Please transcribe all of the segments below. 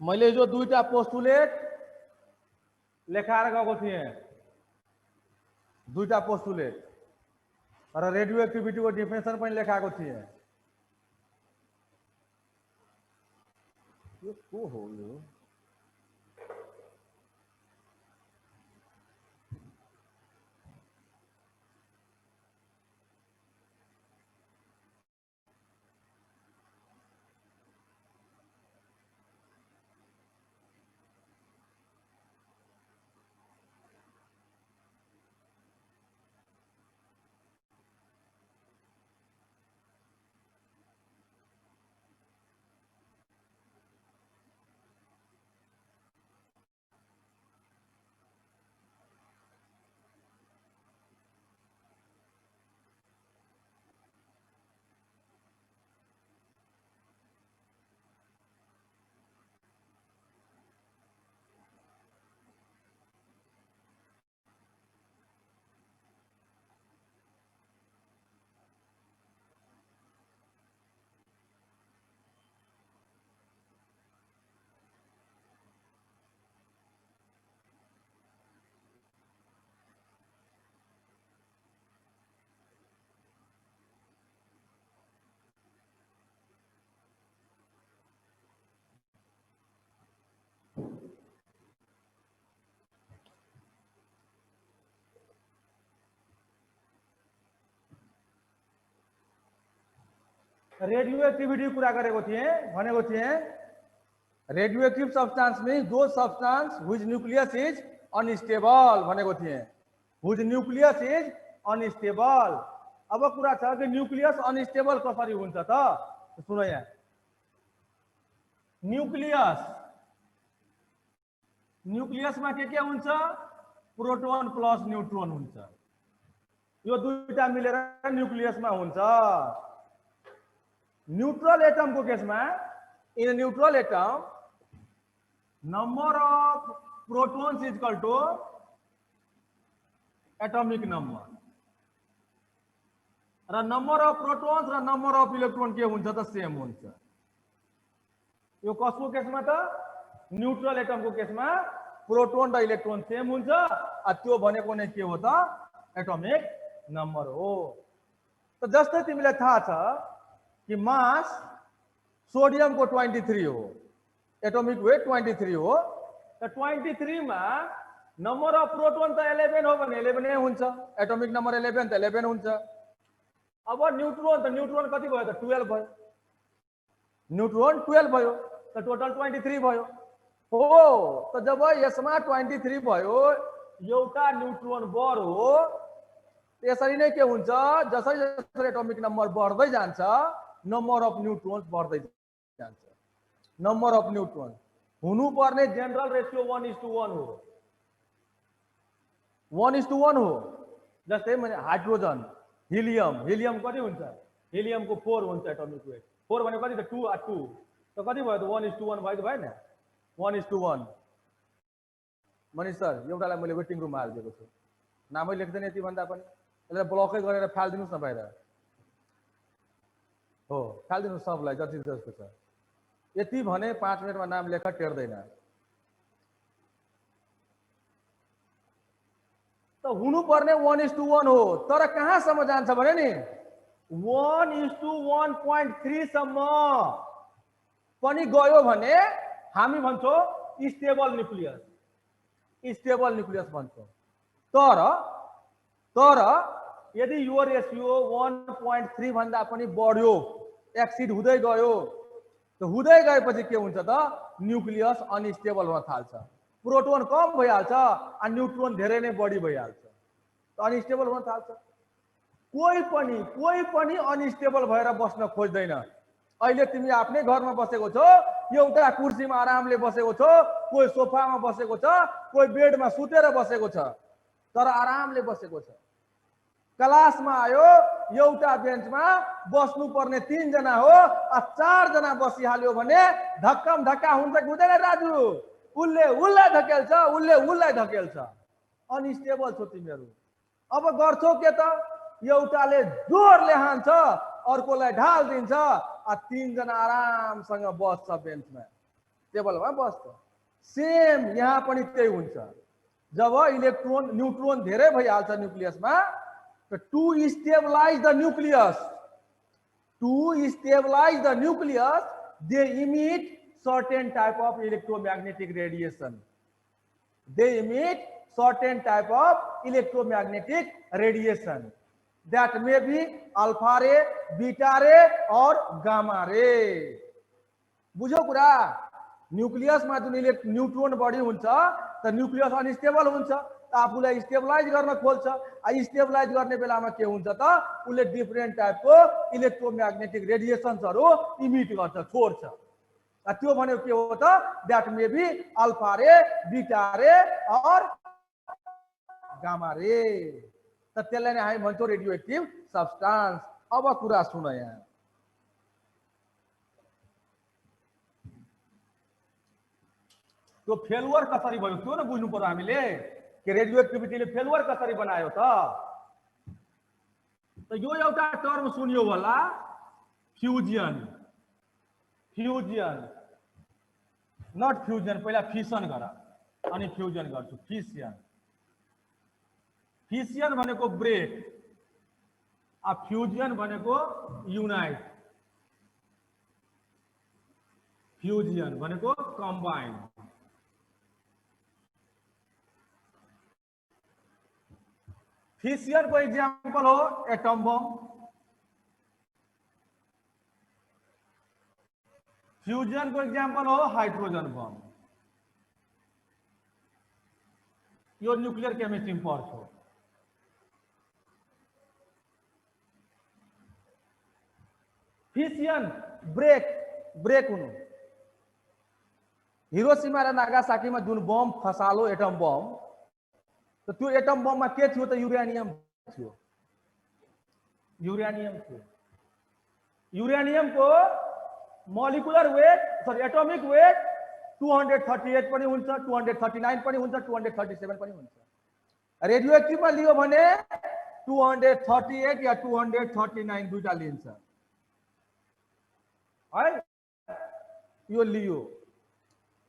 मैले जो दुईटा पोस्टुलेट लेखाएर गएको थिएँ, दुईटा पोस्टुलेट र रेडियो एक्टिभिटीको डिफिनेसन पनि लेखाएको थिएँ। यो को हो यो? रेडियो एक्टिविटी कुरा गरेको थिएँ, भनेको थिएँ रेडियो एक्टिभ सब्सटेंस मीन्स दो substance which nucleus is unstable भनेको थिएँ, व्हिच न्यूक्लियस इज अनस्टेबल। अब कुरा छ कि न्यूक्लियस अनस्टेबल कसरी हुन्छ त? सुनो यहाँ, न्यूक्लियसमा के हुन्छ? प्रोटोन प्लस न्यूट्रोन हुन्छ। यो दुईटा मिलेर न्यूक्लियसमा हुन्छ। न्यूट्रल एटम को केस में, in neutral atom number of protons is equal to atomic number र नंबर ऑफ प्रोटॉन्स र नंबर ऑफ इलेक्ट्रॉन के हुन्छ त सेम हुन्छ। यो कसको केसमा त? न्यूट्रल एटम को केसमा प्रोटॉन र इलेक्ट्रॉन सेम हुन्छ। त्यो भनेको नै के हो त? एटॉमिक नंबर हो। तो जस्तै तिमीलाई थाहा छ कि मास सोडियम को 23 हो, एटॉमिक वेट 23 हो। तो 23 में नंबर ऑफ प्रोटॉन तो 11 हो भने 11 हुन्छ, एटॉमिक नंबर 11 तो 11 हुन्छ। अब न्यूट्रॉन, तो न्यूट्रॉन कति भयो त? 12 भयो। न्यूट्रॉन 12 भयो, तो टोटल 23 भयो हो। तो जब यसमा 23 भयो, एउटा न्यूट्रॉन बढ्यो, त्यसरी नै के हुन्छ? जसरी जसरी एटॉमिक नंबर बढ्दै जान्छ, नंबर अफ न्यूट्रॉन्स बढ़ते जान्छ। नंबर अफ न्यूट्रॉन हुनुपर्ने जनरल रेशियो 1:1 हो, 1:1 हो। जस्तै मैले हाइड्रोजन, हिलियम कति हुन्छ? हिलियम को 4 हुन्छ एटॉमिक वेट। 4 भने कति त? 2 तो कति भयो त? 1:1 भयो भएन? 1:1। मनीष सर, एउटालाई मैले वेटिङ रुममा हालिदिएको छु, नामै लेख्दैन यति भन्दा पनि। यसलाई ब्लकै गरेर फालिदिनुस् न बाहिर हो, फालिदिनु सबलाई जति जस्तो छ। यति भने 5 मिनटमा नाम लेखा टेर्दैन। त हुनुपर्ने 1:1 हो, तर कहाँसम्म जान्छ भने नि 1:1.3 सम्म पनि गयो भने हामी भन्छौँ स्टेबल न्यूक्लियस, स्टेबल न्यूक्लियस भन्छौँ। तर यदि यो रेशियो 1.3 भन्दा पनि बढ्यो, एक्सिड हुँदै गयो, तो हुँदै गएपछि के हुन्छ त? न्यूक्लियस अनस्टेबल हुन थाल्छ, प्रोटोन कम भइहाल्छ, न्यूट्रोन धेरै नै बढी भइहाल्छ, अनस्टेबल हुन थाल्छ। कोही पनि अनस्टेबल भएर बस्न खोज्दैन। अहिले तिमी आफ्नै घरमा बसेको छौ, एउटा कुर्सीमा आरामले बसेको छौ, कोही सोफामा बसेको छ, कोही बेडमा सुतेर बसेको छ, तर आरामले बसेको छ। क्लासमा आयो, एउटा बेन्चमा बस्नुपर्ने 3 जना हो, 4 जना बसिहाल्यो भने धक्कम धक्का हुन्छ कि हुँदैन राजु? उसले धकेल्छ, उसलाई धकेल्छ। अनस्टेबल छौ तिमीहरू। अब गर्छौ के त? एउटाले जोरले हान्छ, अर्कोलाई ढाल दिन्छ, 3 जना आरामसँग बस्छ बेन्चमा। टेबलमा बस्छ। सेम यहाँ पनि त्यही हुन्छ। जब इलेक्ट्रोन न्यूट्रोन धेरै भइहाल्छ न्यूक्लियसमा, to stabilize the nucleus they emit certain type of electromagnetic radiation. That may be alpha ray, beta ray और gamma ray. बुझो कुरा? न्यूक्लियस में जुन न्यूट्रोन बढी हुन्छ त न्यूक्लियस अनस्टेबल हुन्छ, आफूलाई स्टेबलाइज गर्न खोज्छ। स्टेबलाइज गर्ने बेलामा के हुन्छ त उसले डिफरेंट टाइपको इलेक्ट्रोमैग्नेटिक रेडिएशन्सहरु इमिट गर्छ, छोड्छ। त्यो भनेको के हो त, that may be alpha ray, beta ray और गामा रे। त त्यसलाई नै हामी भन्छौं रेडियो एक्टिभ सब्स्टेंस। अब कुरा सुन यहाँ, तो फेलुअर कसरी भयो त्यो न बुझ्नु पर्यो हामीले कि रेडियो एक्टिभिटीले फेलुअर कसरी बनायो त। यो एउटा टर्म सुनियो होला, फ्युजन। नट फ्युजन, पहिला फिसन गर अनि फ्युजन गर्छु। फिसियन भनेको ब्रेक, फ्युजन भनेको युनाइट, फ्युजन भनेको कम्बाइन। फिसियन को एग्जाम्पल हो एटम बम, फ्यूजन को एग्जाम्पल हो हाइड्रोजन बम। यो न्यूक्लियर केमिस्ट्री में पढ़ो। फिसियन ब्रेक हुनु। हिरोशिमा र नागासाकी में जुन बम खसालो एटम बम, तो त्यो एटम बम में के थियो त यूरेनियम थियो। यूरेनियम को molecular weight sorry atomic weight 238 पनि हुन्छ, 239 पनि हुन्छ, 237 पनि हुन्छ। रेडियो एक्टिभ में लियो भने 238 या 239 दुईटा लिन्छ है।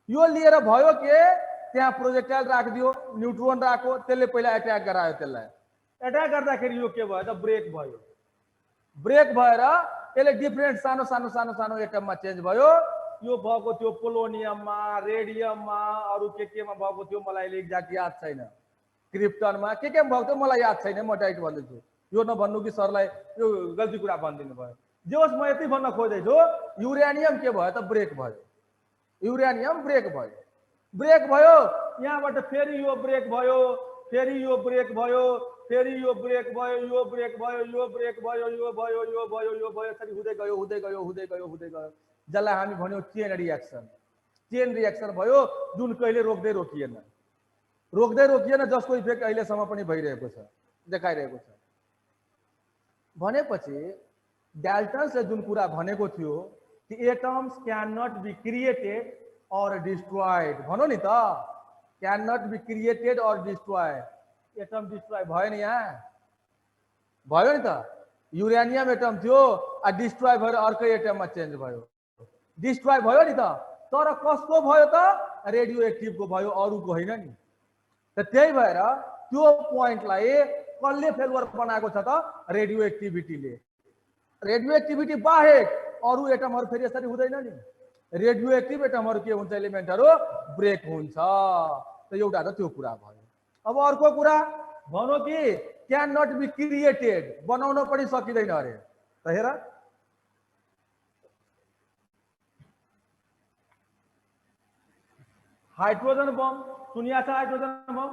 यो लिएर भयो के त्यहाँ प्रोजेक्टाइल राखिदियो, न्यूट्रोन राखो, त्यसले पहिला अट्याक गरायो। त्यसलाई अट्याक गर्दाखेरि यो के भयो त ब्रेक भयो। ब्रेक भएर त्यसले डिफरेंट सानो सानो सानो सानो एटममा चेन्ज भयो। यो भएको थियो पोलोनियममा, रेडियममा, अरु केमा भएको थियो मलाई एक्ज्याक्ट याद छैन। क्रिप्टनमा के भएको थियो मलाई याद छैन, म डाइरेक्ट भन्दैछु। यो नभन्नु कि सरलाई यो गल्ती कुरा भनिदिनु भयो। जे होस् म यति भन्न खोज्दैछु, युरेनियम के भयो त ब्रेक भयो। युरेनियम ब्रेक भयो। यहाँबाट फेरि यो ब्रेक भयो, फेरि यो ब्रेक भयो, फेरि यो ब्रेक भयो, यो ब्रेक भयो, यो ब्रेक भयो, यो भयो, यो भयो, यो भयो, यसरी हुँदै गयो। जसलाई हामी भन्यौ चेन रिएक्सन भयो, जुन कहिले रोक्दै रोकिएन, जसको इफेक्ट अहिलेसम्म पनि भइरहेको छ, देखाइरहेको छ। भनेपछि डाल्टनले जुन कुरा भनेको थियो कि atoms can not be created और डिस्ट्रॉयड, भनौं नि त, क्यान नट बी क्रिएटेड और डिस्ट्रॉयड। एटम डिस्ट्रॉय भयो नि, यहाँ भयो नि त। यूरेनियम एटम थियो, डिस्ट्रॉय भएर अर्कै एटममा चेन्ज भयो, डिस्ट्रॉय भयो नि त। तर कसको भयो त? रेडियो एक्टिभ को भयो, अरूको होइन नि। त त्यही भएर त्यो पोइन्टलाई कसले फेलुअर बनाएको छ त? रेडियो एक्टिभिटीले। रेडियो एक्टिभिटी बाहेक अरू एटमहरु फेरि यसरी हुँदैन नि। रेडियो एक्टिभ एटमहरु के हुन्छ, एलिमेन्टहरु ब्रेक हुन्छ। त एउटा त त्यो कुरा भयो। अब अर्को कुरा भनौं कि क्यान नट बी क्रिएटेड, बनाउन पनि सकिदैन अरे। त हेर, हाइड्रोजन बम सुनिया छ? हाइड्रोजन बम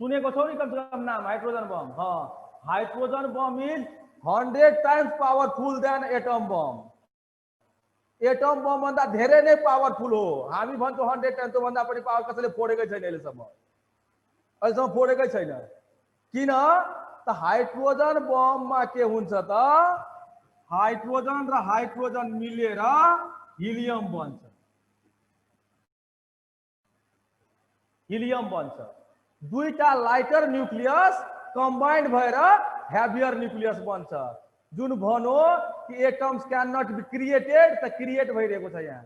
सुनेको छौ नि कम से कम नाम? हाइड्रोजन बम, हाँ, hydrogen bomb is 100 times powerful than atom bomb. Atom bomb भन्दा धेरै नै पावरफुल हो। हामी भन्छौं 100 टाइम्स, त्यो भन्दा पनि पावर कसैले फोडेकै छैन अहिलेसम्म फोडेकै छैन। किन त हाइड्रोजन बममा के हुन्छ त, हाइड्रोजन र हाइड्रोजन मिलेर हिलियम बन्छ। दुईटा लाइटर न्यूक्लियस कंबाइन्ड भएर हेभियर न्यूक्लियस बन्छ। जुन भनो कि atoms can not be created, त क्रिएट भइरहेको छ यहाँ।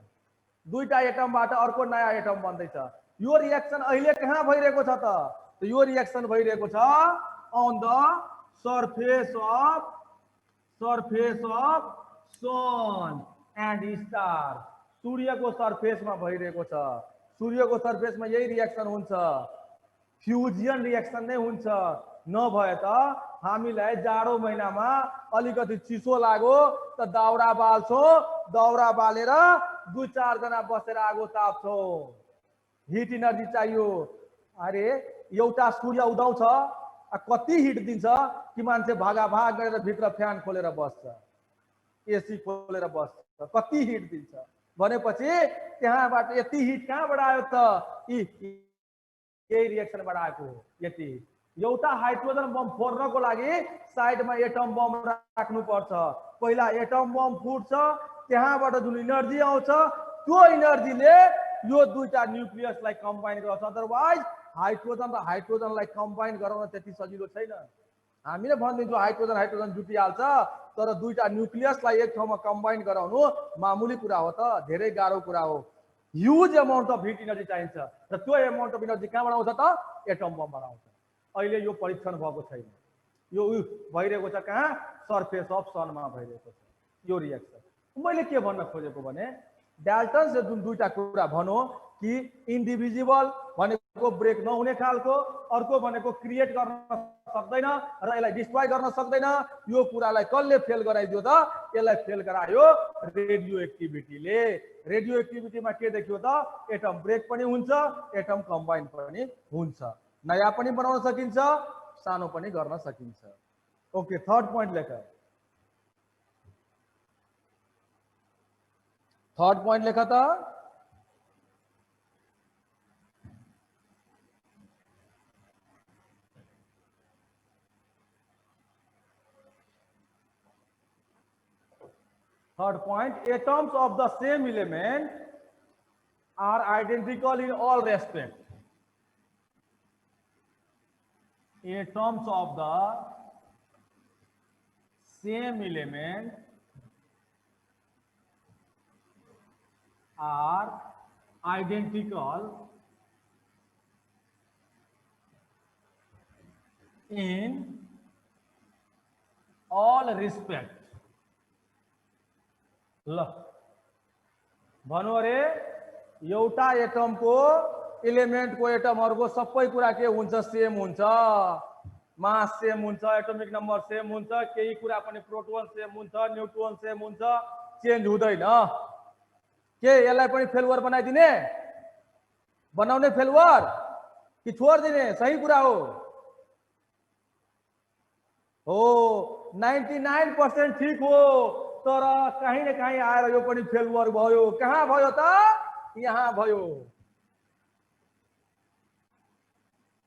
दुईटा एटमबाट अर्को नयाँ एटम बन्दैछ। यो रिएक्सन अहिले कहाँ भइरहेको छ त? यो रिएक्सन भइरहेको छ on the surface of sun and star. सूर्यको सरफेसमा भइरहेको छ। सूर्यको सरफेसमा यही रिएक्सन हुन्छ, फ्युजन रिएक्सन नै हुन्छ। नभए त हामीलाई जाडो महिनामा अलिकति चिसो लाग्यो त दाउरा बाल्छौँ, दाउरा बालेर दुई चार जना बसेर आगो ताप्छौँ। हिट इनर्जी चाहियो। अरे एउटा सूर्य उदाउँछ, कति हिट दिन्छ कि मान्छे भागाभाग गरेर भित्र फ्यान खोलेर बस्छ, एसी खोलेर बस्छ, कति हिट दिन्छ भनेपछि त्यहाँबाट यति हिट कहाँबाट आयो त? यही रिएक्सनबाट आएको हो। यति एउटा हाइड्रोजन बम फोड्नको लागि साइडमा एटम बम राख्नुपर्छ। पहिला एटम बम फुट्छ, त्यहाँबाट जुन इनर्जी आउँछ त्यो इनर्जीले यो दुईटा न्युक्लियसलाई कम्बाइन गर्छ। अदरवाइज हाइड्रोजन र हाइड्रोजनलाई कम्बाइन गराउन त्यति सजिलो छैन। हामीले भनिदिन्छौँ हाइड्रोजन हाइड्रोजन जुटिहाल्छ, तर दुईटा न्युक्लियसलाई एक ठाउँमा कम्बाइन गराउनु मामुली कुरा हो त? धेरै गाह्रो कुरा हो। Huge amount of heat energy चाहिन्छ र त्यो एमाउन्ट अफ इनर्जी कहाँबाट आउँछ त? एटम बमबाट आउँछ। अहिले यो परीक्षण भएको छैन, यो भइरहेको छ कहाँ? सरफेस अफ सनमा भइरहेको छ यो रिएक्सन। मैले के भन्न खोजेको भने डाल्टनले जुन दुईटा कुरा भन्यो कि इन्डिभिजिबल भनेको ब्रेक नहुने खालको, अर्को भनेको क्रिएट गर्न सक्दैन र यसलाई डिस्ट्रोय गर्न सक्दैन, यो कुरालाई कसले फेल गराइदियो त? यसलाई फेल गरायो रेडियो एक्टिभिटीले। रेडियो एक्टिभिटीमा के देखियो त? एटम ब्रेक पनि हुन्छ, एटम कम्बाइन पनि हुन्छ, नयाँ पनि बनाउन सकिन्छ, सानो पनि गर्न सकिन्छ। ओके, थर्ड पोइन्ट लेख। थर्ड पोइन्ट लेख त। Third point, atoms of the same element are identical in all respect. Atoms of the same element are identical in all respect. ल भन्नु अरे एउटा एटमको इलिमेन्टको एटमहरुको सबै कुरा के हुन्छ? सेम हुन्छ, मास सेम हुन्छ, एटोमिक नम्बर सेम हुन्छ, केही कुरा पनि प्रोटोन सेम हुन्छ, न्यूट्रोन सेम हुन्छ, चेन्ज हुँदैन। के यसलाई पनि फेलुअर बनाइदिने? बनाउने फेलुअर कि छोड्दिने? सही कुरा हो। 99% ठीक हो, तर कहीं न कहीं आएर यो पनि फेलुअर भयो। कहाँ भयो त? यहाँ भयो,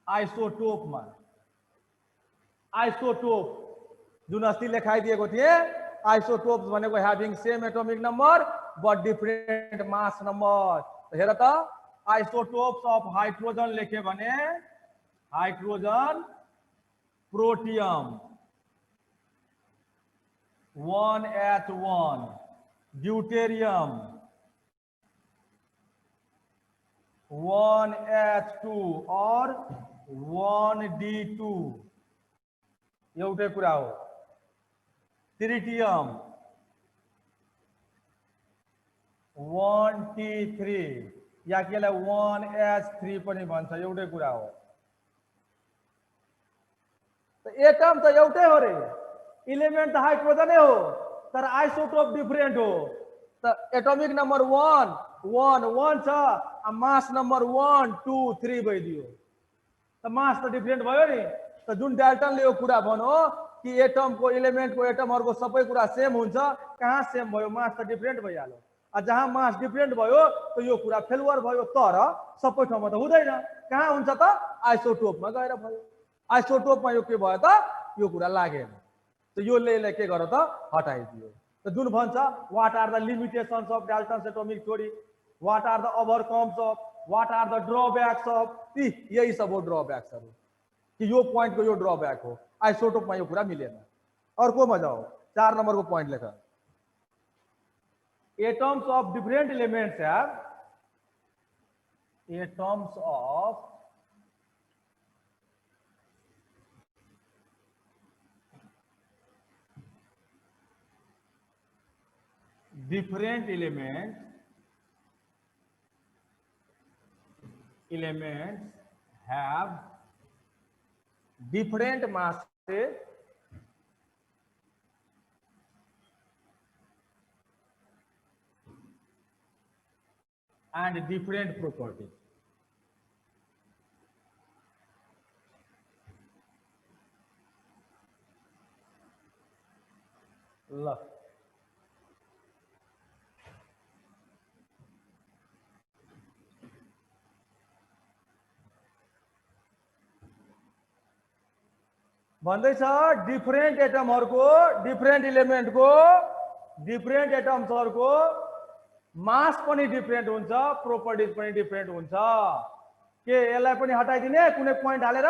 आइसोटोपमा। आइसोटोप जुन अस्ति लेखाइदिएको थिए, आइसोटोप्स भनेको having same atomic number but different mass number. हेर त, आइसोटोप्स अफ हाइड्रोजन लेखे भने hydrogen protium 1H1, deuterium 1H2 और 1D2 एउटै कुरा हो। ट्रिटियम 1T3 या केलाई 1H3 पनि भन्छ, एउटै कुरा हो। त एटम त एउटै हो रे, इलिमेंट तो हाइड्रोजन हो, तर आइसोटोप डिफरेंट हो। तो एटॉमिक नंबर 1 1 1 छ, मास नंबर 1 2 3 भइदियो। तो मास तो डिफरेंट भयो नि। तो जुन डाल्टनले यो कुरा भन्यो कि एटम को इलिमेंट को एटमहरुको सबै कुरा सेम हुन्छ, कहाँ सेम भयो? मास तो डिफरेंट भइहाल्यो। जहाँ मास डिफरेंट भयो तो यो कुरा फेलुअर भयो, तर सबै ठाउँमा त हुँदैन। कहाँ हुन्छ त? आइसोटोपमा गएर भयो। आइसोटोपमा यो के भयो त? यो कुरा लागेन। तो यो ले के गरो त? हटाइदियो। तो जुन भन्छ what are the limitations of Dalton's atomic theory, what are the overcomes of, what are the drawbacks of, यही सब हो ड्रॉबैक्स कि यो पॉइंट को यो ड्रॉबैक हो। आइसोटोप में यो कुरा मिलेन। अर्को में जाओ, 4 नंबर को पॉइंट लेखा, atoms of different elements have atoms of different elements have different masses and different properties. ल भन्दैछ डिफरेंट एटमहरुको डिफरेंट इलिमेन्टको डिफरेंट एटम्सहरुको मास पनि डिफरेंट हुन्छ, प्रोपर्टिज पनि डिफरेंट हुन्छ। के यसलाई पनि हटाइदिने कुनै पोइन्ट हालेर?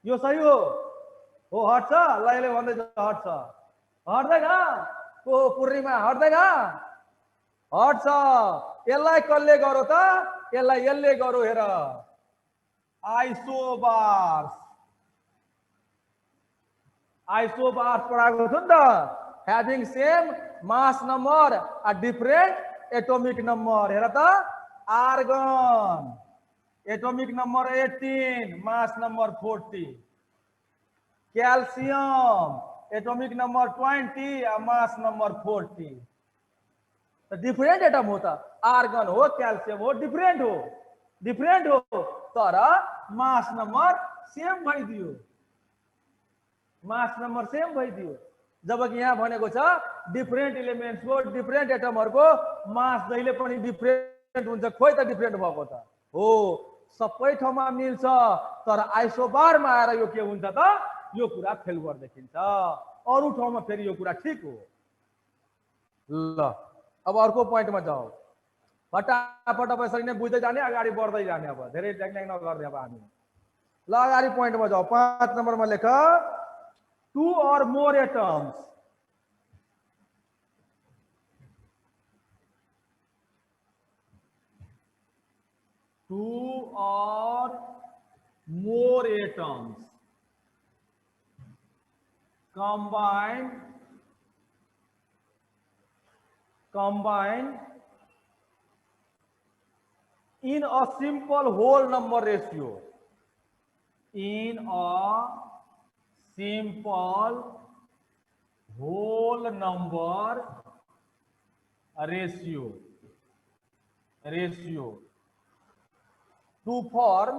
यो सही हो हट्छ? ल यसले भन्दैछ हट्छ, हट्दैन? को पूर्णिमा हट्दैन? हट्छ। यसलाई कसले गरो त? यसलाई यसले गरो हेर, आइसोबार्स। आइसोबार्स पढाएको छ नि त, having same mass number a different atomic number। हेर त, argon atomic number 18, mass number 40। Calcium atomic number 20, mass number 40। तो डिफरेंट एटम होता, आर्गन हो कैल्शियम हो डिफरेंट हो तर मास नंबर सेम भइदियो, मास नंबर सेम भइदियो। जबकि यहाँ भनेको छ डिफरेंट एलिमेंट्स को डिफरेंट एटमहरुको मास जहिले पनि डिफरेंट हुन्छ। खोइ त डिफरेंट भएको त हो, सबै ठाउँमा मिल्छ, तर आइसोबारमा आएर यो के हुन्छ त? यो कुरा फेल्युर देखिन्छ। अरु ठाउँमा फेरि यो कुरा ठीक हो। ल अब अर्को पोइन्टमा जाऊ, फटाफट अब यसरी नै बुझ्दै जाने, अगाडि बढ्दै जाने। अब धेरै ल्याङ नगर्ने अब हामी। ल अगाडि पोइन्टमा जाऊ, 5 नम्बरमा लेख, 2 or more atoms combined in a simple whole number ratio, in a simple whole number ratio to form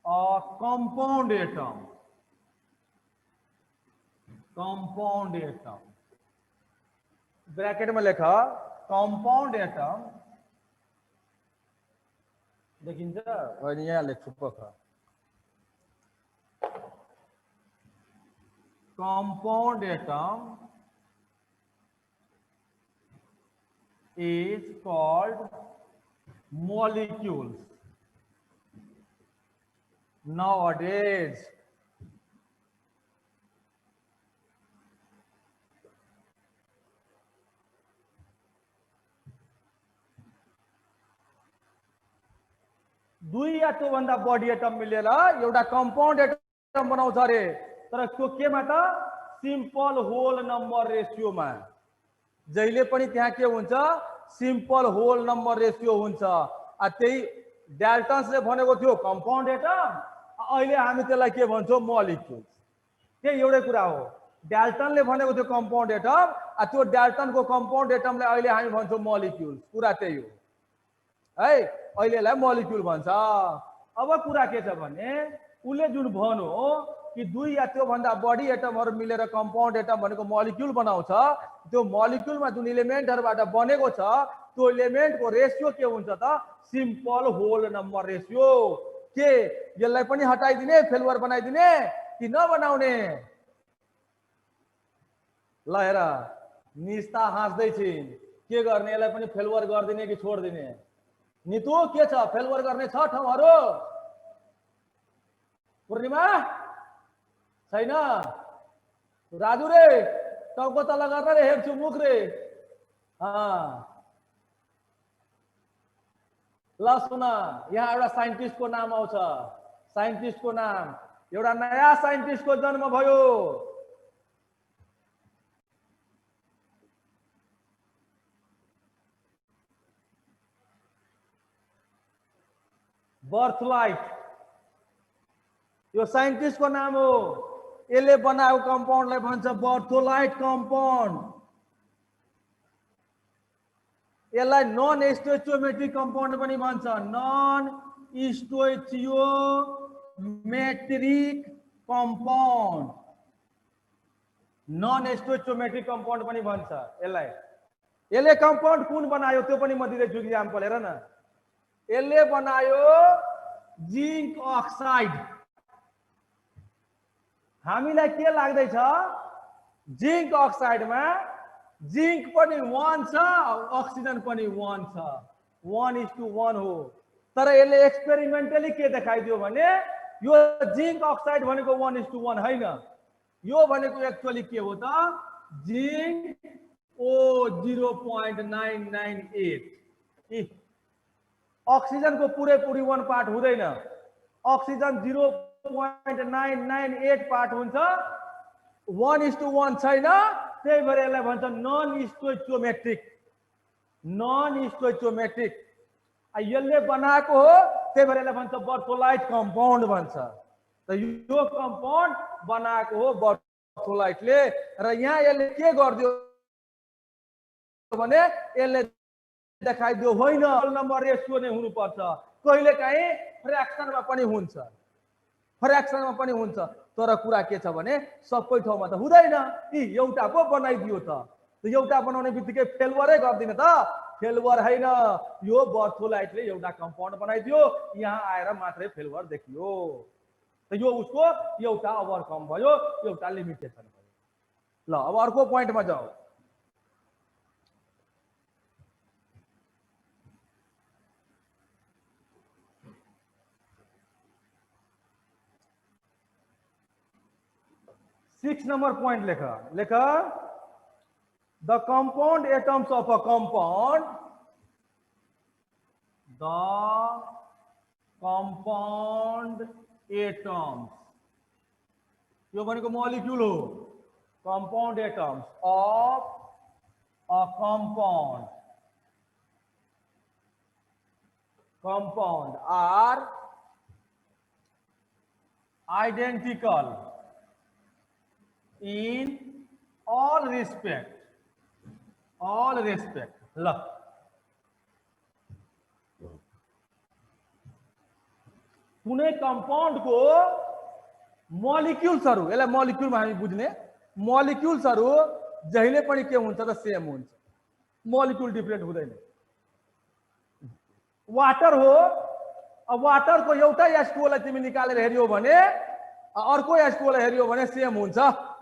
a compound atom। Bracket में लिखा कंपाउंड एटम, देखिन्छ अनि यहाँ लेख्छु पख, compound atom is called molecules nowadays। दुई या त्यो भन्दा बढी एटम मिलेर एउटा कंपाउंड एटम बनाउँछ रे, तर त्यो केमा त? सिंपल होल नंबर रेशियो में। जहिले पनि त्यहाँ के हुन्छ? सिंपल होल नंबर रेशियो हुन्छ। त्यही डाल्टन्सले भनेको थियो कंपाउंड एटम, अहिले हामी त्यसलाई के भन्छौं? मोलिक्युल्स। त्यही एउटै कुरा हो। डाल्टनले भनेको थियो कंपाउंड एटम, त्यो डाल्टनको कंपाउंड एटमलाई अहिले हामी भन्छौं मोलिक्युल्स। कुरा त्यही हो है, अहिलेलाई मोलिक्युल भन्छ। अब कुरा के छ भने उले जुन भन्यो कि दुई या त्यो भन्दा बढी एटमहरु मिलेर कंपाउंड एटम भनेको मोलिक्युल बनाउँछ, त्यो मोलिक्युलमा जुन एलिमेन्टहरुबाट बनेको छ त्यो एलिमेन्टको रेशियो के हुन्छ त? Simple whole number ratio. के यसलाई पनि हटाइदिने, फेल्युर बनाइदिने कि नबनाउने? ल हेर, निस्ता हाँस्दै छिन्, के गर्ने? यसलाई पनि फेल्युर गर्दिने कि छोड्दिने? नितु के छ? फेल्युर गर्ने छ ठाउँहरु? पूर्णिमा छैन? राजु रे टाउको तल गरेर हेर्छु मुख रे। ल सुन, यहाँ एउटा साइन्टिस्टको नाम आउँछ। साइन्टिस्टको नाम, एउटा नयाँ साइन्टिस्टको जन्म भयो। बर्थलाइट, यो साइन्टिस्टको नाम हो। यसले बनाएको कम्पाउन्डलाई भन्छ बर्थलाइट कम्पाउन्ड। यसलाई नन स्टोइचियोमेट्रिक कम्पाउन्ड पनि भन्छ, नन स्टोइचियोमेट्रिक कम्पाउन्ड। नन स्टोइचियोमेट्रिक कम्पाउन्ड पनि भन्छ यसलाई। यसले कम्पाउन्ड कुन बनायो त्यो पनि म दिँदैछु इक्जाम्पल, हेर न। यसले बनायो जिंक अक्साइड। हामीलाई के लाग्दैछ, जिंक अक्साइडमा जिंक पनि 1 छ, अक्सिजन पनि 1 छ, 1:1 हो। तर यसले एक्सपेरिमेन्टली के देखाइदियो भने यो जिंक अक्साइड भनेको 1:1 हैन। यो भनेको एक्चुअली के हो त, जिंक O 0.998। अक्सिजन को पूरे 1 पार्ट हुँदैन, अक्सिजन 0.998 पार्ट हुन्छ, 1:1 छैन। त्यही भएर यसलाई भन्छ नन स्टोइचियोमेट्रिक। नन स्टोइचियोमेट्रिक यसले बनाएको हो, त्यही भएर यसलाई भन्छ बर्थलाइट कम्पाउन्ड भन्छ। त यो कम्पाउन्ड बनाएको हो बर्थलाइटले। र यहाँ यसले के गर्दियो भने यसले देखाइदियो होइन नम्बर रेसियो नै हुनुपर्छ, कहिलेकाहीँ फ्र्याक्सनमा पनि हुन्छ, फ्र्याक्सनमा पनि हुन्छ। तर कुरा के छ भने सबै ठाउँमा त हुँदैन। एउटा पो बनाइदियो त एउटा बनाउने बित्तिकै फेलवरै गर्दिन त, फेलवर हैन। यो बर्थलाइटले एउटा कम्पाउन्ड बनाइदियो, यहाँ आएर मात्रै फेलवर देखियो। त यो उसको एउटा ओभरकम भयो, एउटा लिमिटेसन भयो। ल अब अर्को पोइन्टमा जाऊ। सिक्स नंबर पॉइंट लेखा the compound atoms of a compound, the compound atoms, यो भनेको मॉलिक्यूल हो। Compound atoms of a compound are identical in all respect, ल कुनै कंपाउंड को मॉलिक्यूल्सहरु, यसलाई मॉलिक्यूल हामी बुझ्ने, मॉलिक्यूल्सहरु जहिले पनि के हुन्छ त सेम हुन्छ, मॉलिक्यूल डिफरेंट हुँदैन। वाटर हो, अब वाटर को एउटा H2O लाई तिमी निकालेर हेर्यौ भने अर्को H2O लाई हेर्यौ भने सेम हुन्छ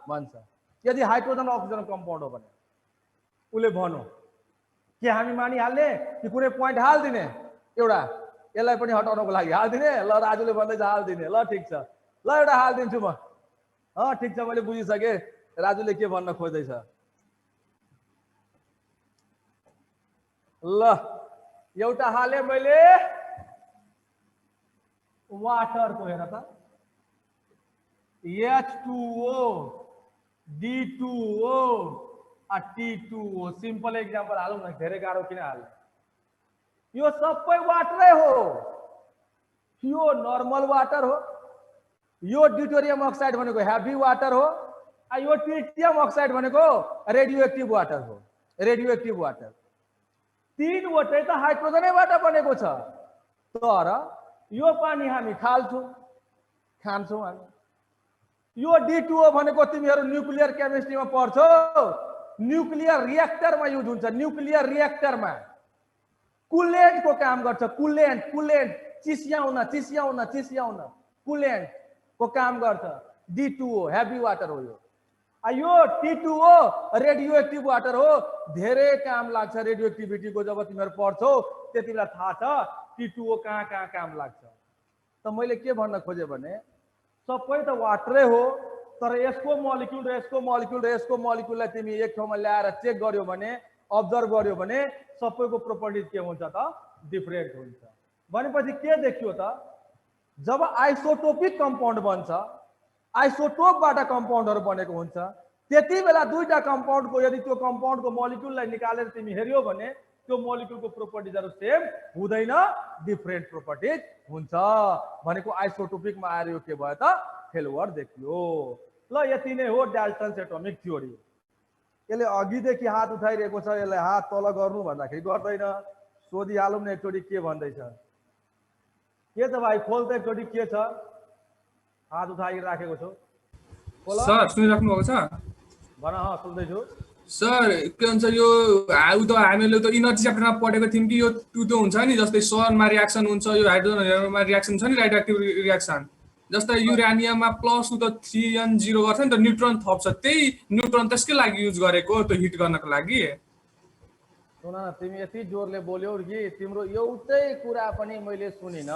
भन्छ। यदि हाइड्रोजन अक्सिजन कंपाउंड हो भने उले भनो के हामी मानिहाल्ने कि कुनै पोइन्ट हाल्दिने, एउटा यसलाई पनि हटाउनको लागि हाल्दिने। ल राजुले भन्दैछ हाल्दिने, ल ठीक छ, ल एउटा हाल्दिन्छु म। ठीक छ, मैले बुझिसके राजुले के भन्न खोज्दैछ। ल एउटा हाले मैले वाटर को, हेर त H2O D2O T2O, simple example हालौं न, धेरै गाह्रो किन हाल्ने। यो सबै वाटरै हो, यो नर्मल वाटर हो, यो ड्यूटेरियम अक्साइड भनेको हेभी वाटर हो, यो ट्रिटियम अक्साइड भनेको रेडियो एक्टिभ वाटर हो। रेडियो एक्टिभ वाटर तीनवटै त हाइड्रोजनैबाट बनेको छ। तर यो पानी हामी खान्छौं हामी। यो D2O भनेको तिमीहरू न्यूक्लियर केमिस्ट्रीमा पढ्छौ, न्यूक्लियर रिएक्टरमा युज हुन्छ। न्यूक्लियर रिएक्टरमा कुलेन्ट को काम गर्छ, कुलेन्ट चिस्याउन कुलेन्ट को काम गर्छ। D2O हेभी वाटर हो। यो T2O रेडियो एक्टिभ वाटर हो, धेरै काम लाग्छ रेडियो एक्टिभिटी को। जब तिमीहरू पढ्छौ त्यतिबेला थाहा छ T2O कहाँ काम लाग्छ। त मैले के भन्न खोजे भने सबै त वाटरै हो, तर यसको मोलिक्युल र यसको मोलिक्युल र यसको मोलिक्युललाई तिमी एक ठाउँमा ल्याएर चेक गर्यो भने, अब्जर्भ गर्यो भने सबैको प्रोपर्टिज के हुन्छ त? डिफरेन्ट हुन्छ। भनेपछि के देखियो त? जब आइसोटोपिक कम्पाउन्ड बन्छ, आइसोटोपबाट कम्पाउन्डहरु बनेको हुन्छ, त्यति बेला दुईटा कम्पाउन्डको यदि त्यो कम्पाउन्डको मोलिक्युललाई निकालेर तिमी हेर्यो भने त्यो मोलिक्युलको प्रोपर्टिजहरु सेम हुँदैन, डिफरेन्ट प्रोपर्टिज हुन्छ। भनेको आइसोटोपिकमा आएर यो के भयो त? फेलुअर देखियो। ल यति नै हो डाल्टन्स एटोमिक थ्योरी। यसले अघिदेखि हात उठाइरहेको छ, यसलाई हात तल गर्नु भन्दाखेरि गर्दैन। सोधिहालौँ न एकचोटि के भन्दैछ। के छ भाइ, खोल त एकचोटि के छ? हात उठाइराखेको छु। सर सुनिराख्नु भएको छ? भन। सुन्दैछु सर। के भन्छ यो त हामीले त इनर्जी च्याप्टरमा पढेको थियौँ कि यो त्यो हुन्छ नि, जस्तै सनमा रियाक्सन हुन्छ, यो हाइड्रोजनहरूमा रियाक्सन छ नि, राइट एक्टिभ रियाक्सन। जस्तै युरेनियममा प्लस त 3n0 गर्छ नि त, न्युट्रोन थप्छ। त्यही न्युट्रोन त्यसकै लागि युज गरेको त्यो हिट गर्नको लागि। सुन न, तिमी यति जोरले बोल्यौ कि तिम्रो एउटै कुरा पनि मैले सुनिन।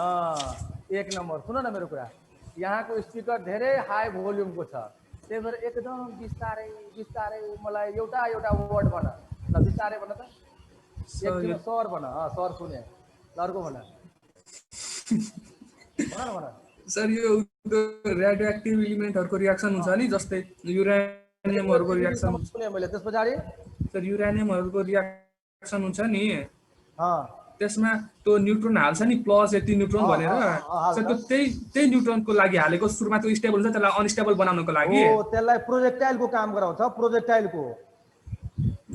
एक नम्बर सुन न मेरो कुरा, यहाँको स्पिकर धेरै हाई भोल्युमको छ, त्यही भएर एकदम बिस्तारै बिस्तारै मलाई एउटा एउटा वर्ड भन। ल बिस्तारै भन त। एकछिन सर भन। सर सुने। ल अर्को भन। भन न भन। सर यो रेडियो एक्टिभ एलिमेन्टहरुको रियाक्सन हुन्छ नि, जस्तै युरेनियमहरुको रियाक्सन सुने मैले। त्यस पछाडि सर युरेनियमहरुको रियाक्सन हुन्छ नि, त्यसमा त्यो न्युट्रोन हाल्छ नि, प्लस यति न्युट्रोन भनेर। सर त्यो त्यही न्युट्रोनको लागि हालेको। सुरुमा त्यो स्टेबल हुन्छ, त्यसलाई अनस्टेबल बनाउनको लागि। हो, त्यसलाई प्रोजेक्टाइलको काम गराउँछ। प्रोजेक्टाइलको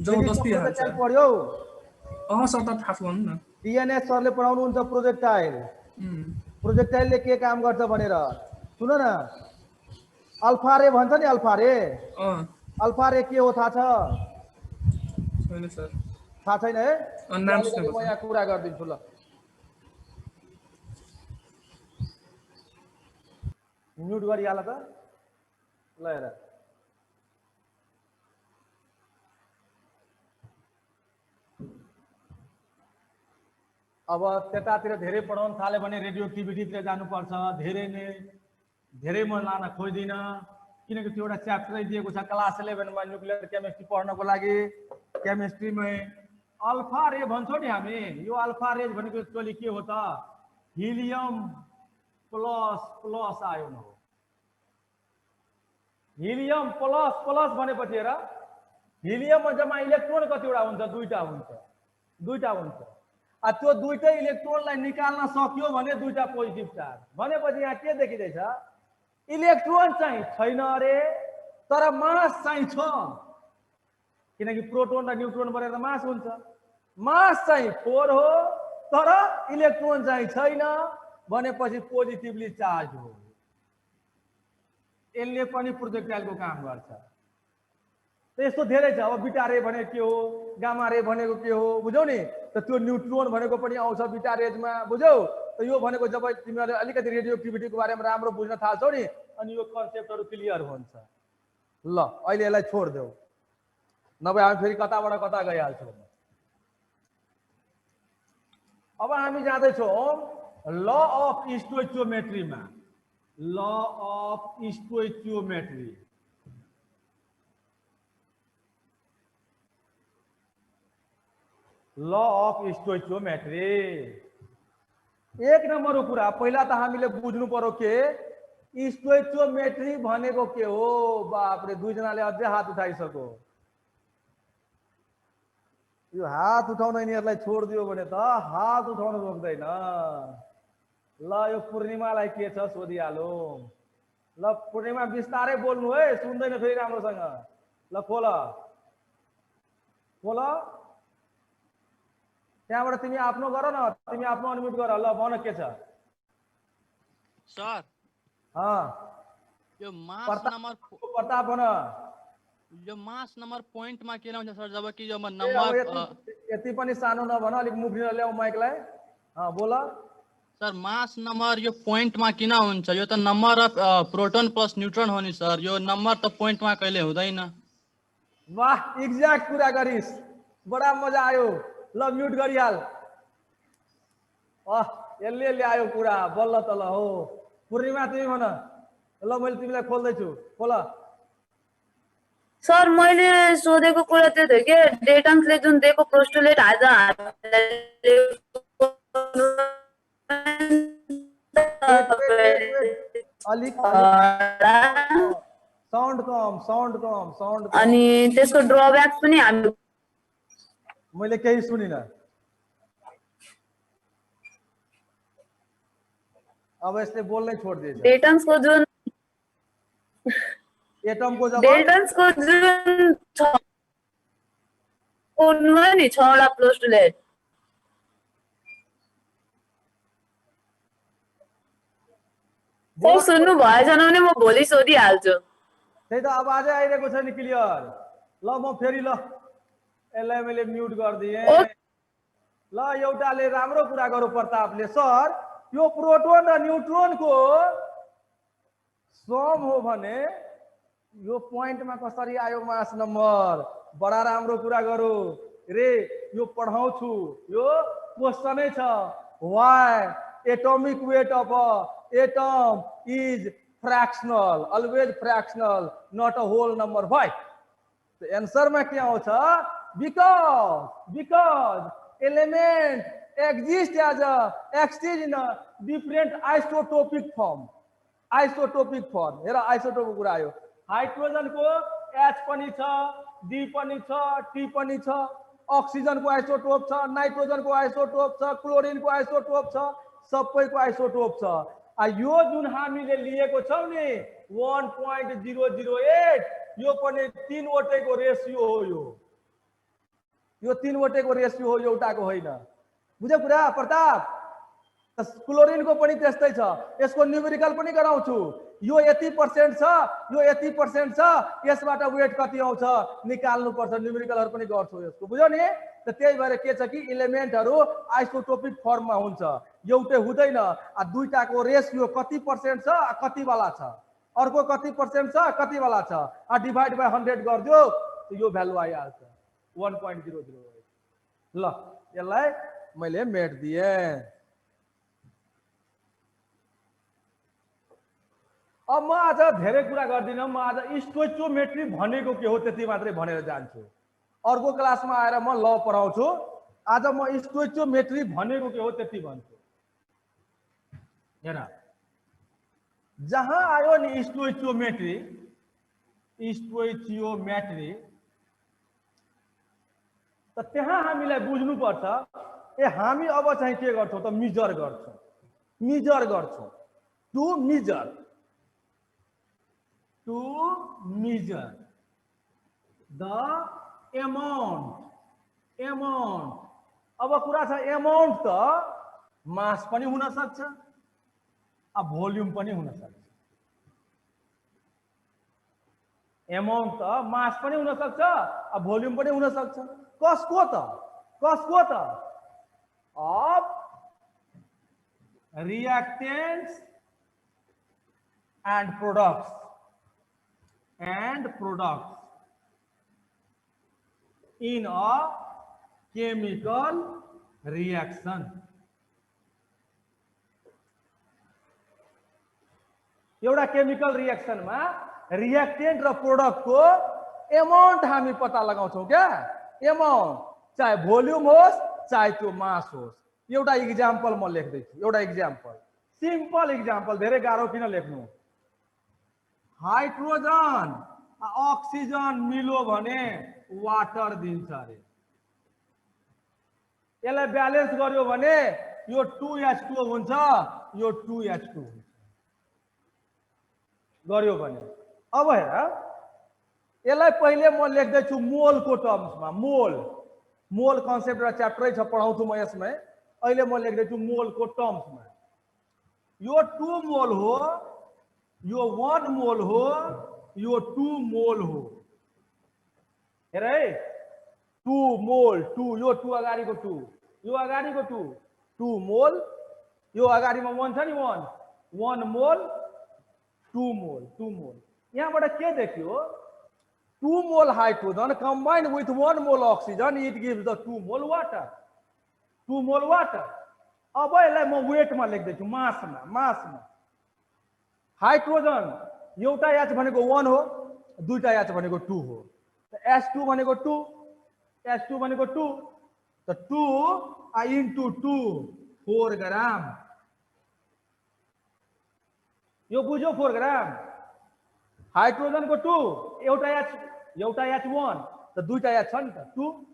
जबरजस्ती हाल्छ। प्रोजेक्टाइल पढ्यौ? सर त थाहा भन्नु न। टीएनएस सरले पढाउनुहुन्छ प्रोजेक्टाइल। प्रोजेक्टाइलले के काम गर्छ भनेर सुन न। अल्फा रे भन्छ नि, अल्फा रे। अल्फा रे के हो थाहा छ? छैन सर। थाहा छैन है? नाम म यहाँ कुरा गरिदिन्छु। ल म्युट गरिहाल त। ल हेर, अब त्यतातिर धेरै पढाउन थाल्यो भने रेडियो एक्टिभिटीतिर जानुपर्छ। धेरै मन लान खोज्दिन, किनकि त्यो एउटा च्याप्टरै दिएको छ क्लास 11 मा न्युक्लियर केमिस्ट्री पढ्नको लागि। केमिस्ट्रीमै अल्फा रे भन्छौँ नि हामी। यो अल्फा रे भनेको एक्चुअली के हो त? हिलियम प्लस प्लस आयोन हो। हिलियम प्लस प्लस भनेपछि हेर, हिलियममा जम्मा इलेक्ट्रोन कतिवटा हुन्छ? दुईटा हुन्छ। त्यो दुईटै इलेक्ट्रोनलाई निकाल्न सक्यो भने दुईटा पोजिटिभ चार्ज। भनेपछि यहाँ के देखिँदैछ? इलेक्ट्रोन चाहिँ छैन अरे, तर मास चाहिँ छ। किनकि प्रोटोन र न्युट्रोन बनेर मास हुन्छ। मास चाहिँ 4 हो, तर इलेक्ट्रोन चाहिँ छैन। भनेपछि पोजिटिभली चार्ज हो। यसले पनि प्रोजेक्टाइलको काम गर्छ। यस्तो धेरै छ। अब बिटा रे भनेको के हो, गामा रे भनेको के हो, बुझ्यौ नि? त त्यो न्युट्रोन भनेको पनि आउँछ बिटा रेजमा, बुझ्यौ? त यो भनेको जब तिमीहरूले अलिकति रेडियो एक्टिभिटीको बारेमा राम्रो बुझ्न थाल्छौ नि, अनि यो कन्सेप्टहरु क्लियर हुन्छ। ल अहिले यसलाई छोड्देऊ, नभए हामी फेरि कताबाट कता गइहाल्छौँ। अब हामी जाँदैछौँ ल अफ स्टोइचियोमेट्रीमा। Law of stoichiometry. Law of stoichiometry एक नम्बरको कुरा। पहिला त हामीले बुझ्नु पर्यो के स्टोइचियोमेट्री भनेको के हो। बाप रे, दुईजनाले अझै हात उठाइसक्यो। यो हात उठाउन यिनीहरूलाई छोडिदियो भने त हात उठाउन रोक्दैन। ल यो पूर्णिमालाई के छ सोधिहालौँ। ल पूर्णिमा बिस्तारै बोल्नु है, सुन्दैन फेरि राम्रोसँग। ल खोल खोल, त्यहाँबाट तिमी आफ्नो गर न, तिमी आफ्नो अनम्युट गर। ल भन के छ सर? यो मास नम्बर प्रताप भन। यो मास नम्बर पोइन्टमा के हुन्छ सर? जब कि यो नम्बर यति पनि सानो नभन, अलिक मुखिन ल्याऊ माइकलाई। बोल सर। मास नम्बर यो पोइन्टमा किन हुन्छ? यो त number of proton plus neutron हो नि सर। यो नम्बर त पोइन्टमा कहिले हुँदैन। वाह, एक्ज्याक्ट कुरा गरिस्, बडा मजा आयो। ल म्युट गरिहाल। यसले ल्यायो कुरा बल्ल तल हो। पूर्णिमा तिमी भन। ल मैले तिमीलाई खोल्दैछु खोल सर मैले सोधेको कुरा त्यो थियो कि डेटन्सले जुन दिएको पोस्टुलेट आज अलिक साउन्ड कम अनि त्यसको ड्रब्याक पनि हामी मैले केही सुनिनँ अब यसले बोल्नै छोडिदिएछ डेटन्सको जुन एटमको जब डेटन्सको जुन नि 6 वटा पोस्टुलेट सर सुन्नु भएछ भने म भोलि सोधिहाल्छु त्यही त आवाजै आइरहेको छ नि क्लियर ल म फेरि ल यसलाई मैले म्युट गरिदिएँ ल एउटाले राम्रो कुरा गरौँ प्रतापले सर यो प्रोटोन र न्युट्रोनको सम हो भने यो पोइन्टमा कसरी आयो मास नम्बर बडा राम्रो कुरा गरौँ रे यो पढाउँछु यो क्वेसनै छ why atomic weight of a atom is fractional always fractional not a whole number why तो आंसर में क्या होता because element exist as a exist in a different isotopic form हेर आइसोटोप कुरा आयो हाइड्रोजन को H पनि छ D पनि छ T पनि छ ऑक्सीजन को आइसोटोप छ नाइट्रोजन को आइसोटोप छ क्लोरिन को आइसोटोप छ सबैको आइसोटोप छ आ यो जुन हामीले लिएको छौ नि 1.008 यो पनि 3 वटैको रेशियो हो यो 3 वटैको रेशियो हो एउटाको होइन बुझ्यो कुरा प्रताप क्लोरिन को पनि त्यस्तै छ यसको न्यूमेरिकल पनि गराउँछु यो यति % छ यो यति % छ यसबाट वेट कति आउँछ निकाल्नु पर्छ न्यूमेरिकलहरु पनि गर्छु यसको बुझ्यो नि त त्यही भएर के छ कि एलिमेन्टहरु आइसोटोपिक फर्ममा हुन्छ एउटै हुँदैन आ दुईटाको रेशियो कति % छ कति वाला छ अर्को कति % छ कति वाला छ आ डिवाइड बाइ 100 गर्दियो यो भ्यालु आइहाल्छ 1.008 ल यसलाई मैले मेट दिए अब म आज धेरै कुरा गर्दिन म आज स्टोइचियोमेट्री भनेको के हो त्यति मात्रै भनेर जान्छु अर्को क्लासमा आएर म ल पढाउँछु आज म स्टोइचियोमेट्री भनेको के हो त्यति भन्छु हेर जहाँ आयो नि स्टोइचियोमेट्री त त्यहाँ हामीलाई बुझ्नु पर्छ ए हामी अब चाहिँ के गर्छौं त मेजर गर्छौं टु measure the amount अब कुरा छ amount त मास पनि हुन सक्छ अब भोल्युम पनि हुन सक्छ amount त मास पनि हुन सक्छ अब भोल्युम पनि हुन सक्छ कसको त of reactants and products in a chemical reaction एउटा केमिकल रिएक्सन में रिएक्टेंट र प्रोडक्ट को अमाउंट हामी पता लगाउँछौं क्या अमाउंट चाहे भोल्युम होस् चाहे त्यो मास होस् एउटा एक्जाम्पल म लेख्दै छु एउटा एक्जाम्पल सिम्पल एक्जाम्पल धेरै गाह्रो किन लेख्नु हाइड्रोजन ऑक्सीजन मिलो भने वाटर दिन्छ रे यसलाई ब्यालेन्स गर्यो भने यो 2H2 हुन्छ यो 2H2 हुन्छ गर्यो भने अब हेर यसलाई पहिले म लेख्दै छु मोल को टर्म्समा मोल कन्सेप्ट र च्याप्टरै छ पढाउँछु म यसमै अहिले म लेख्दै छु मोल को टर्म्समा यो 2 मोल हो यो 1 मोल हो यो 2 मोल हो हेर है 2 मोल 2 यो 2 अगाडिको 2 यो अगाडिको 2 मोल यो अगाडिमा 1 छ नि 1 मोल 2 मोल यहाँबाट के देखियो 2 मोल हाइड्रोजन combined with 1 मोल oxygen it gives the 2 मोल water अब यसलाई म वेटमा लेख्दै छु मासमा हाइड्रोजन एउटा H भनेको 1 हो, दुईटा H भनेको 2 हो। S2 भनेको 2, S2 भनेको 2, तो 2 into 2 4 ग्राम, यो बुझ्यो 4 ग्राम। हाइड्रोजन को 2, एउटा H 1, तो दुईटा H छ नि त 2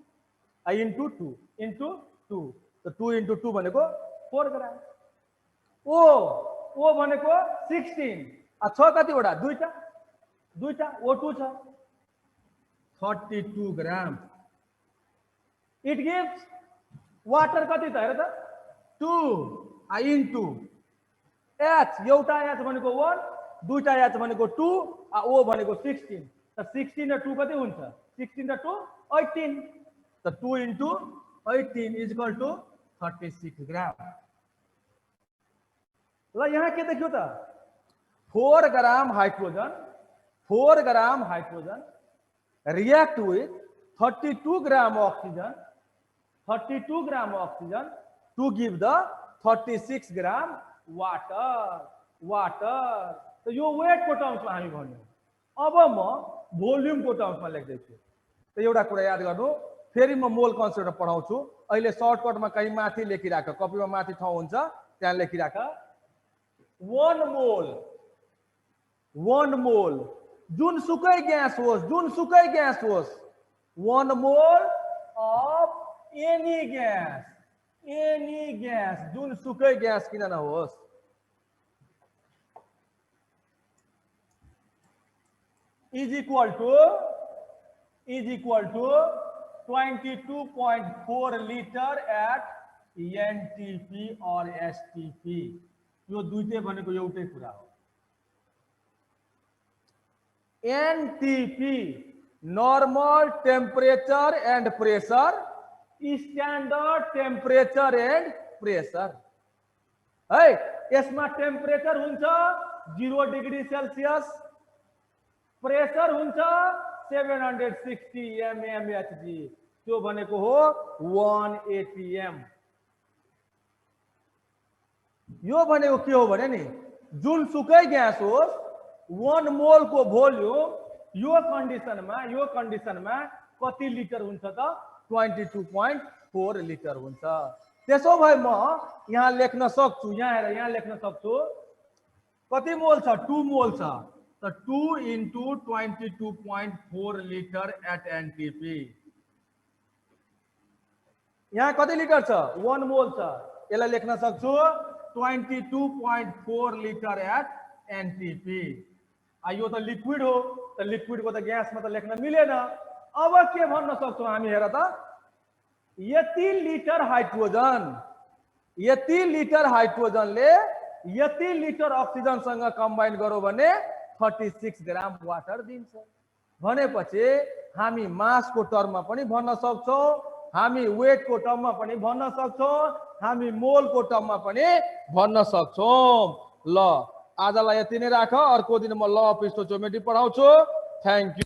into 2 into 2, तो 2 into 2 भनेको 4 ग्राम। O भनेको 16, छ कतिवटा दुईटा O2 छ 32 ग्राम। इट गिव्स वाटर कति त हेर त 2 into H, एउटा H भनेको 1, दुईटा H भनेको 2, O भनेको 16, त 16 र 2 कति हुन्छ 16 र 2 18, त 2 into 18 is equal to 36 ग्राम। ल यहाँ के देखियो त 4 gram hydrogen react with 32 gram oxygen to give the 36 gram water. तो यो वेट को टर्म्स में हामी भन्यो। अब म भोल्युम को टर्म्स में लेख्दै छु। तो एउटा कुरा याद गर्नु, फेरि म मोल कन्सेप्ट पढाउँछु। अहिले सर्टकट में कहीं माथि लेखिराख, कपी में माथि ठाउँ हुन्छ त्यहाँ लेखिराख। 1 मोल जुनसुकै ग्यास होस् 1 मोल of any gas जुनसुकै ग्यास किन नहोस् is equal to 22.4 liter at NTP or STP। यो दुईटै भनेको एउटै कुरा हो। NTP normal temperature and pressure, standard temperature and pressure है। यसमा टेम्परेचर हुन्छ 0 डिग्री सेल्सियस, प्रेशर हुन्छ 760 mmHg, त्यो भनेको हो 1 atm। यो भनेको के हो भने नि जुनसुकै ग्यास होस् 1 मोल को भोल्युम यो कन्डिसनमा कति लिटर हुन्छ त 22.4 लिटर हुन्छ। त्यसो भए म यहाँ लेख्न सक्छु, यहाँ लेख्न सक्छु कति मोल छ 2 मोल छ, तो 2 into 22.4 liter at NTP। यहाँ कति लिटर छ 1 मोल छ, यसलाई लेख्न सक्छु 22.4 liter at NTP। यो त लिक्विड हो, तो लिक्विड को तो गैस में तो लेख्न मिलेन। अब के भन्न सक्छौं हामी हेर त, यति लिटर हाइड्रोजनले यति लिटर ऑक्सीजन सँग कंबाइन गरो भने 36 ग्राम वाटर दिन्छ भनेपछि हामी मास को टर्ममा पनि भन्न सक्छौं, हामी वेट को टर्ममा पनि भन्न सक्छौं, हामी मोल को टर्ममा पनि भन्न सक्छौं। ल आजलाई यति नै राख, अर्को दिन म ल अफ स्टोइचियोमेट्री पढाउँछु। Thank you.